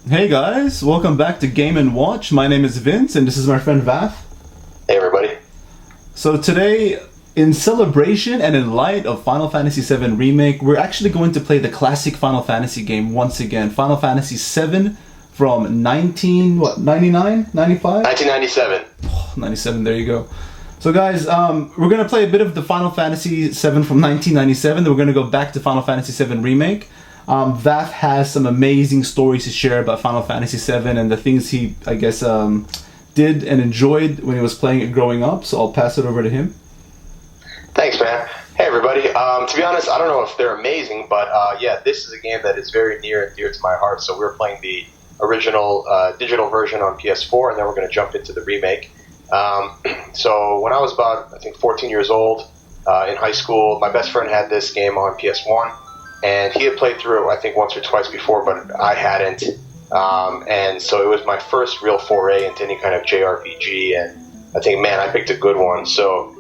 Hey guys, welcome back to Game and Watch. My name is Vince, and this is my friend Vath. Hey everybody. So today, in celebration and in light of Final Fantasy VII Remake, we're actually going to play the classic Final Fantasy game once again. Final Fantasy VII from 1999, 95? 1997. 97, there you go. So guys, we're going to play a bit of the Final Fantasy VII from 1997, then we're going to go back to Final Fantasy VII Remake. Vath has some amazing stories to share about Final Fantasy VII and the things he, I guess, did and enjoyed when he was playing it growing up, so I'll pass it over to him. Thanks, man. Hey everybody. To be honest, I don't know if they're amazing, but yeah, this is a game that is very near and dear to my heart. So we're playing the original digital version on PS4, and then we're going to jump into the remake. So when I was about, I think, 14 years old in high school, my best friend had this game on PS1. And he had played through it, I think, once or twice before, but I hadn't. And so it was my first real foray into any kind of JRPG, and I think, man, I picked a good one. So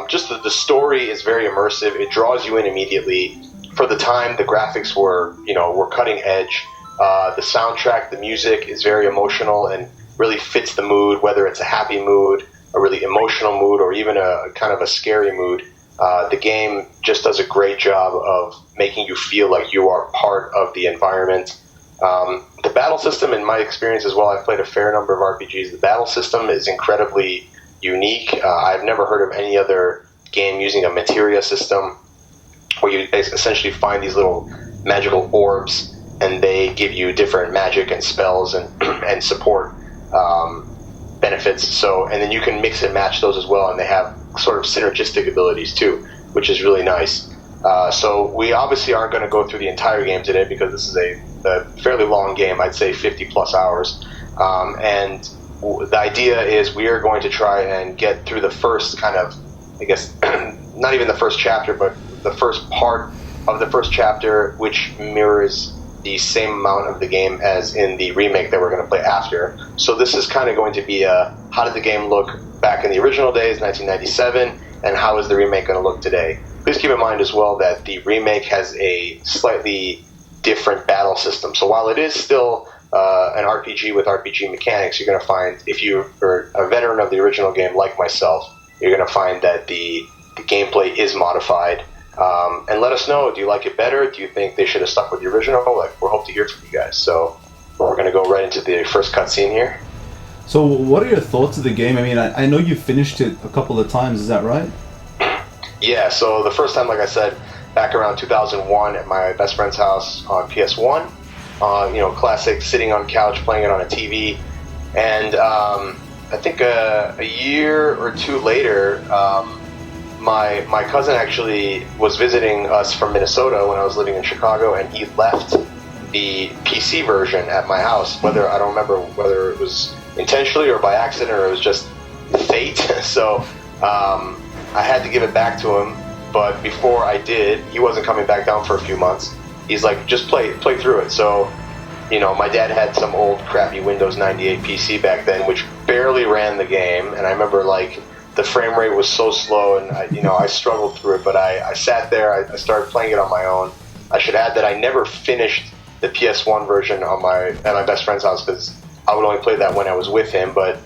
just the story is very immersive. It draws you in immediately. For the time, the graphics were cutting edge. The soundtrack, the music is very emotional and really fits the mood, whether it's a happy mood, a really emotional mood, or even a kind of a scary mood. The game just does a great job of making you feel like you are part of the environment. The battle system, in my experience as well, I've played a fair number of RPGs. The battle system is incredibly unique. I've never heard of any other game using a materia system where you essentially find these little magical orbs and they give you different magic and spells and support benefits. So, and then you can mix and match those as well, and they have sort of synergistic abilities too, which is really nice. So we obviously aren't going to go through the entire game today because this is a fairly long game. I'd say 50 plus hours. And the idea is we are going to try and get through the first kind of, I guess, not even the first chapter, but the first part of the first chapter, which mirrors the same amount of the game as in the remake that we're going to play after. So this is kind of going to be a, how did the game look back in the original days, 1997, and how is the remake going to look today? Please keep in mind as well that the remake has a slightly different battle system. So while it is still an RPG with RPG mechanics, you're going to find, if you're a veteran of the original game like myself, you're going to find that the gameplay is modified. And let us know, do you like it better? Do you think they should have stuck with the original? We hope to hear from you guys. So we're going to go right into the first cutscene here. So what are your thoughts of the game? I mean, I know you finished it a couple of times, is that right? Yeah, so the first time, like I said, back around 2001 at my best friend's house on PS1. Classic, sitting on couch, playing it on a TV. And I think a year or two later, my cousin actually was visiting us from Minnesota when I was living in Chicago, and he left the PC version at my house. I don't remember whether it was intentionally or by accident or it was just fate. So I had to give it back to him, but before I did, he wasn't coming back down for a few months. He's like, just play through it. So, my dad had some old crappy Windows 98 PC back then, which barely ran the game, and I remember the frame rate was so slow, and I struggled through it, but I sat there, I started playing it on my own. I should add that I never finished the PS1 version at my best friend's house because I would only play that when I was with him, but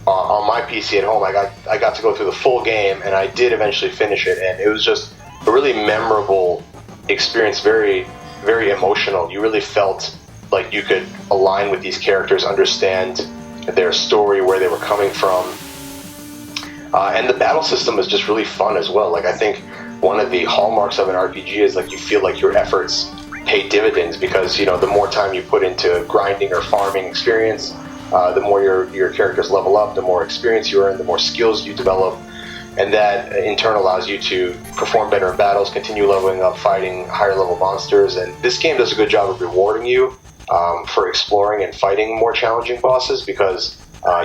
on my PC at home, I got to go through the full game, and I did eventually finish it, and it was just a really memorable experience, very, very emotional. You really felt like you could align with these characters, understand their story, where they were coming from, and the battle system is just really fun as well. I think one of the hallmarks of an RPG is you feel like your efforts pay dividends because the more time you put into grinding or farming experience, the more your characters level up, the more experience you earn, the more skills you develop, and that in turn allows you to perform better in battles, continue leveling up, fighting higher level monsters. And this game does a good job of rewarding you for exploring and fighting more challenging bosses because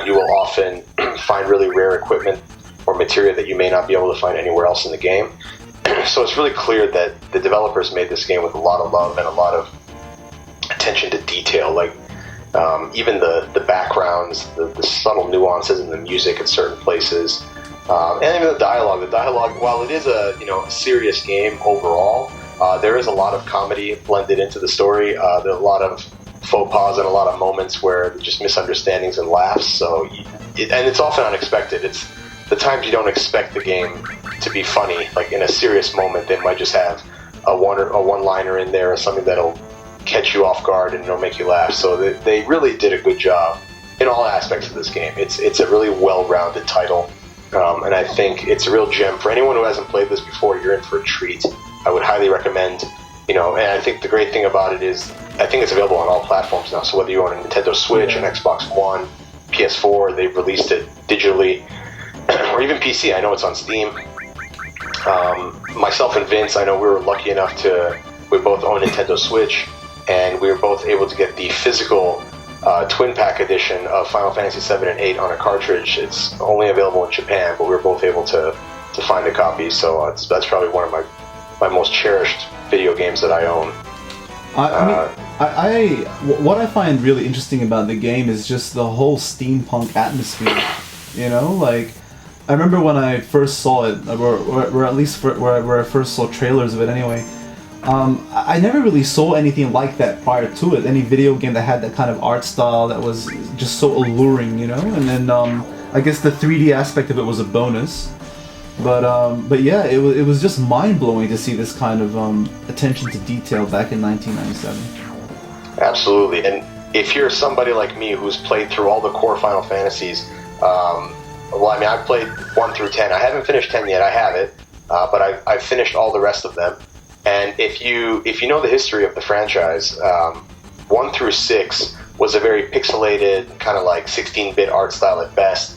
you will often find really rare equipment or materia that you may not be able to find anywhere else in the game. So it's really clear that the developers made this game with a lot of love and a lot of attention to detail. Even the backgrounds, the subtle nuances in the music at certain places, and even the dialogue. The dialogue, while it is a serious game overall, there is a lot of comedy blended into the story. There's a lot of faux pas and a lot of moments where just misunderstandings and laughs. So, and it's often unexpected. It's the times you don't expect the game to be funny. Like in a serious moment, they might just have a one-liner in there or something that'll catch you off guard and it'll make you laugh. So they really did a good job in all aspects of this game. It's a really well-rounded title, and I think it's a real gem for anyone who hasn't played this before. You're in for a treat. I would highly recommend. And I think the great thing about it is I think it's available on all platforms now. So whether you own a Nintendo Switch, an Xbox One, PS4, they've released it digitally, or even PC. I know it's on Steam. Myself and Vince, I know we were lucky enough we both own Nintendo Switch, and we were both able to get the physical twin pack edition of Final Fantasy VII and 8 on a cartridge. It's only available in Japan, but we were both able to find a copy. So that's probably one of my most cherished video games that I own. What I find really interesting about the game is just the whole steampunk atmosphere. Like I remember when I first saw it, or at least where I first saw trailers of it anyway. I never really saw anything like that prior to it. Any video game that had that kind of art style that was just so alluring, And then I guess the 3D aspect of it was a bonus. But yeah, it was just mind blowing to see this kind of attention to detail back in 1997. Absolutely, and if you're somebody like me who's played through all the core Final Fantasies, I've played 1 through 10. I haven't finished 10 yet. I have it, but I've finished all the rest of them. And if you know the history of the franchise, 1 through 6 was a very pixelated, kind of like 16-bit art style at best.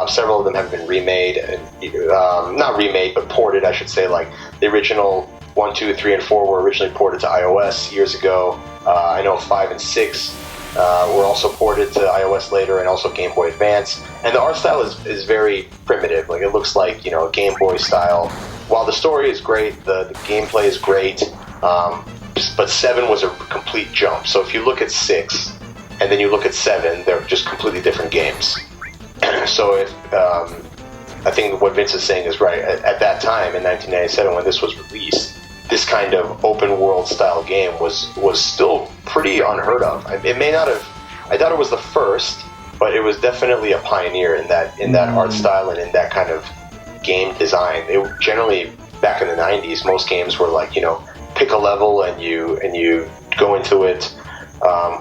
Several of them have been remade, not remade, but ported, I should say. Like the original 1, 2, 3, and 4 were originally ported to iOS years ago. I know 5 and 6 were also ported to iOS later, and also Game Boy Advance. And the art style is very primitive. Like it looks like a Game Boy style. While the story is great, the gameplay is great. But 7 was a complete jump. So if you look at 6 and then you look at 7, they're just completely different games. So I think what Vince is saying is right. At that time, in 1997, when this was released, this kind of open world style game was still pretty unheard of. It may not have. I thought it was the first, but it was definitely a pioneer in that art style and in that kind of game design. It generally back in the 90s, most games were like pick a level and you go into it,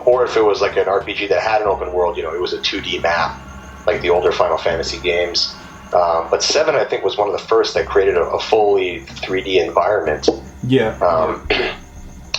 or if it was like an RPG that had an open world, it was a 2D map. Like the older Final Fantasy games. But 7, I think, was one of the first that created a fully 3D environment. Yeah.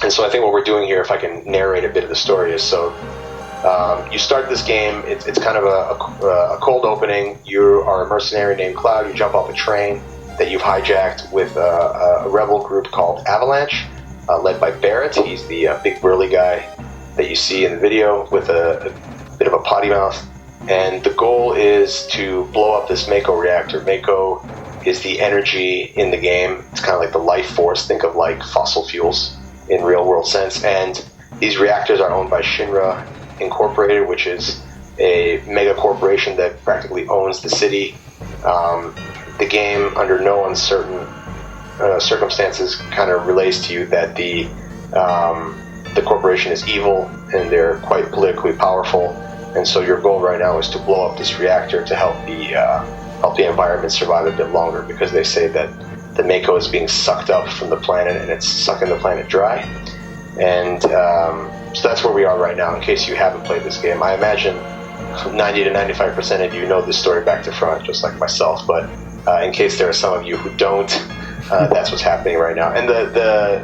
And so I think what we're doing here, if I can narrate a bit of the story, is you start this game, it's kind of a cold opening. You are a mercenary named Cloud. You jump off a train that you've hijacked with a rebel group called Avalanche, led by Barrett. He's the big burly guy that you see in the video with a bit of a potty mouth. And the goal is to blow up this Mako reactor. Mako is the energy in the game. It's kind of like the life force. Think of like fossil fuels in real world sense. And these reactors are owned by Shinra Incorporated, which is a mega corporation that practically owns the city. The game, under no uncertain circumstances, kind of relays to you that the corporation is evil and they're quite politically powerful. And so your goal right now is to blow up this reactor to help the environment survive a bit longer, because they say that the Mako is being sucked up from the planet and it's sucking the planet dry. And so that's where we are right now. In case you haven't played this game, I imagine 90 to 95% of you know this story back to front, just like myself. But in case there are some of you who don't, that's what's happening right now. And the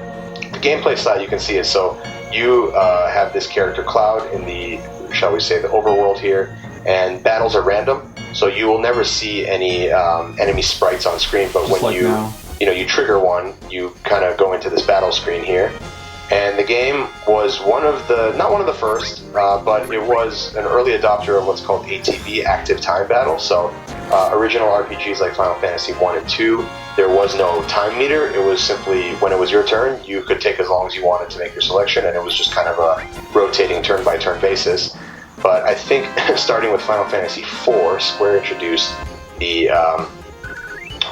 gameplay style you can see is so you have this character Cloud in the, shall we say, the overworld here, and battles are random, so you will never see any enemy sprites on screen. But when you trigger one, you kind of go into this battle screen here. And the game was not one of the first, but it was an early adopter of what's called ATB, Active Time Battle. So original RPGs like Final Fantasy 1 and 2, there was no time meter. It was simply, when it was your turn, you could take as long as you wanted to make your selection, and it was just kind of a rotating turn-by-turn basis. But I think starting with Final Fantasy IV, Square introduced the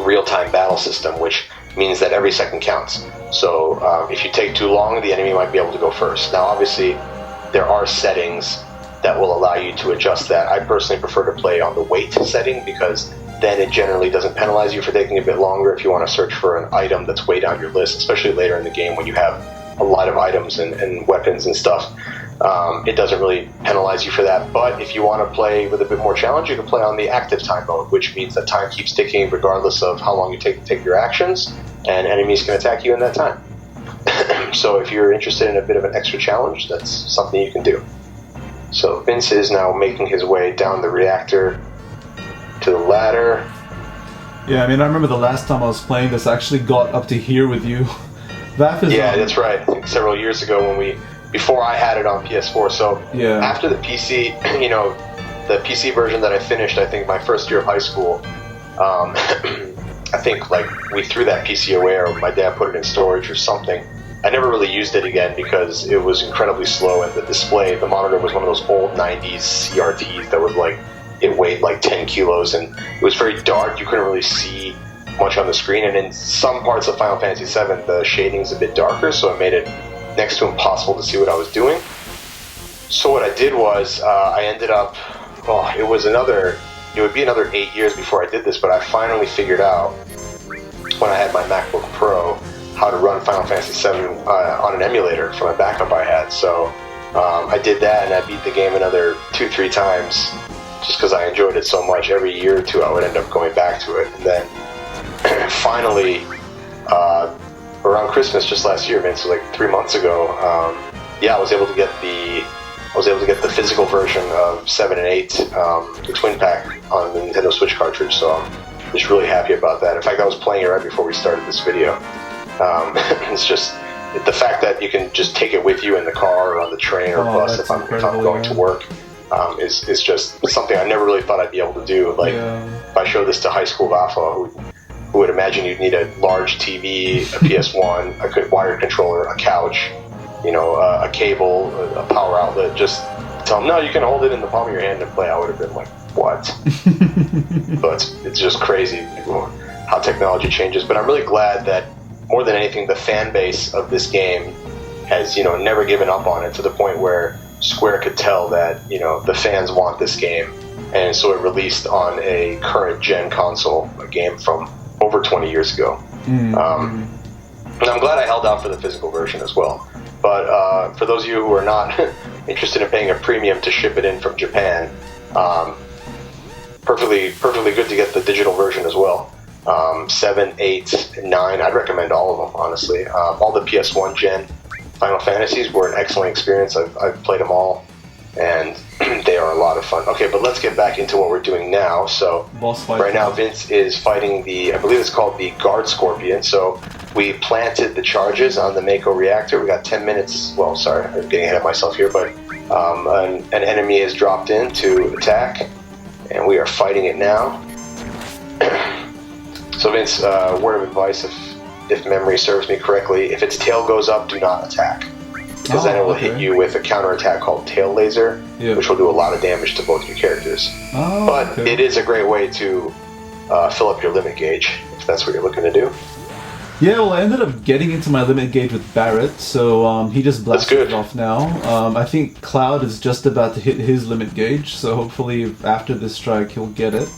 real-time battle system, which means that every second counts. So if you take too long, the enemy might be able to go first. Now, obviously, there are settings that will allow you to adjust that. I personally prefer to play on the wait setting because then it generally doesn't penalize you for taking a bit longer if you want to search for an item that's way down your list, especially later in the game when you have a lot of items and weapons and stuff. It doesn't really penalize you for that. But if you want to play with a bit more challenge, you can play on the active time mode, which means that time keeps ticking regardless of how long you take your actions, and enemies can attack you in that time. So if you're interested in a bit of an extra challenge, that's something you can do. So Vince is now making his way down the reactor to the ladder. Yeah, I mean, I remember the last time I was playing this, I actually got up to here with you. Yeah, that's right. I think several years ago before I had it on PS4. So yeah. After the PC, the PC version that I finished, I think my first year of high school, I think like we threw that PC away or my dad put it in storage or something. I never really used it again because it was incredibly slow, and the monitor was one of those old 90s CRTs that was like, it weighed like 10 kilos and it was very dark. You couldn't really see much on the screen, and in some parts of Final Fantasy VII the shading's a bit darker, so it made it next to impossible to see what I was doing. So what I did was I ended up, it would be another 8 years before I did this, but I finally figured out when I had my MacBook Pro how to run Final Fantasy VII on an emulator from a backup I had. So I did that, and I beat the game another 2-3 times just because I enjoyed it so much. Every year or two I would end up going back to it, and then finally around Christmas just last year, man, so like 3 months ago, I was able to get the physical version of 7 and 8, the twin pack on the Nintendo Switch cartridge. So I'm just really happy about that. In fact, I was playing it right before we started this video. It's just the fact that you can just take it with you in the car or on the train or bus if I'm going to work. Is just something I never really thought I'd be able to do. Like, if I show this to high school Vafa, who would imagine you'd need a large TV, a PS1, a wired controller, a couch, a cable, a power outlet, just tell them, no, you can hold it in the palm of your hand and play. I would have been like, what? But it's just crazy how technology changes. But I'm really glad that, more than anything, the fan base of this game has, never given up on it, to the point where Square could tell that, the fans want this game, and so it released on a current gen console, a game from over 20 years ago. And I'm glad I held out for the physical version as well. But for those of you who are not interested in paying a premium to ship it in from Japan, perfectly good to get the digital version as well. 7, 8, 9, I'd recommend all of them, honestly. All the PS1 gen Final Fantasies were an excellent experience. I've played them all, and they are a lot of fun. Okay, but let's get back into what we're doing now. So right now Vince is fighting I believe it's called the Guard Scorpion. So we planted the charges on the Mako reactor. We got 10 minutes. Well, sorry, I'm getting ahead of myself here, but an enemy has dropped in to attack, and we are fighting it now. So Vince, word of advice, if memory serves me correctly, if its tail goes up, do not attack. Because then it will hit you with a counterattack called Tail Laser, which will do a lot of damage to both your characters. But it is a great way to fill up your limit gauge, if that's what you're looking to do. Yeah, well, I ended up getting into my limit gauge with Barrett, so he just blasted it off now. I think Cloud is just about to hit his limit gauge, so hopefully after this strike he'll get it.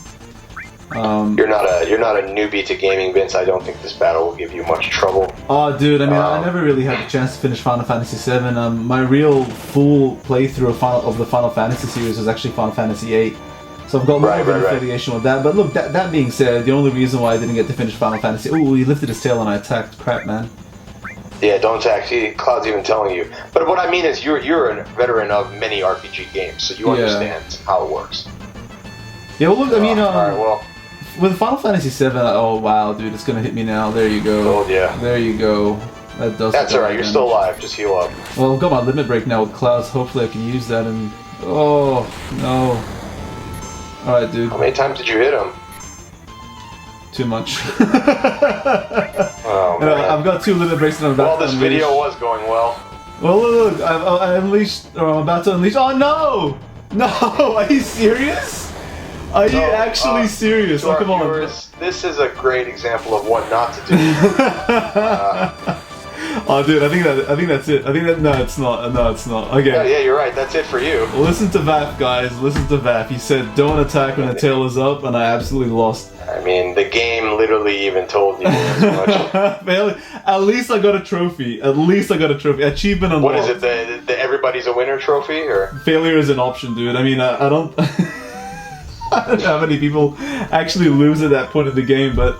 You're not a newbie to gaming, Vince. I don't think this battle will give you much trouble. Oh, dude, I mean, I never really had the chance to finish Final Fantasy VII. My real full playthrough of the Final Fantasy series was actually Final Fantasy VIII. So I've got more of an affiliation with that. But look, that being said, the only reason why I didn't get to finish Final Fantasy... Ooh, he lifted his tail and I attacked. Crap, man. Yeah, don't attack. See, Cloud's even telling you. But what I mean is, you're a veteran of many RPG games, so you understand how it works. Yeah, well, look, I mean... Alright, well... With Final Fantasy VII, oh wow, dude, it's gonna hit me now. There you go. Oh yeah. There you go. That's alright, you're still alive. Just heal up. Well, I've got my limit break now with Clouds. Hopefully I can use that and... Oh, no. Alright, dude. How many times did you hit him? Too much. Oh, man. I've got 2 limit breaks and I'm about to unleash. Well, this video was going well. Well, look, I unleashed... Or I'm about to unleash... Oh, no! No! Are you serious? Are you actually serious? Oh, come on. This is a great example of what not to do. Oh, dude, I think that's it. I think that no, it's not. No, it's not. Okay. Yeah, you're right. That's it for you. Listen to Vaf, guys. Listen to Vaf. He said, "Don't attack when the tail is up," and I absolutely lost. I mean, the game literally even told you as much. At least I got a trophy. At least I got a trophy. Achievement unlocked. What is it? The everybody's a winner trophy, or failure is an option, dude. I mean, I don't. I don't know how many people actually lose at that point of the game, but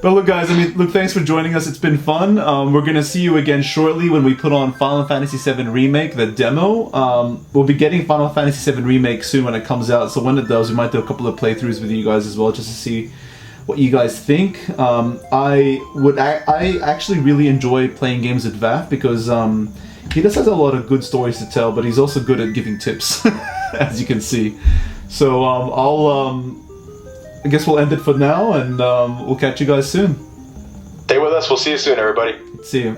look, guys. I mean, look. Thanks for joining us. It's been fun. We're gonna see you again shortly when we put on Final Fantasy VII Remake, the demo. We'll be getting Final Fantasy VII Remake soon when it comes out. So when it does, we might do a couple of playthroughs with you guys as well, just to see what you guys think. I actually really enjoy playing games with Vaf because he just has a lot of good stories to tell, but he's also good at giving tips, as you can see. So I guess we'll end it for now, and we'll catch you guys soon. Stay with us. We'll see you soon, everybody. See you.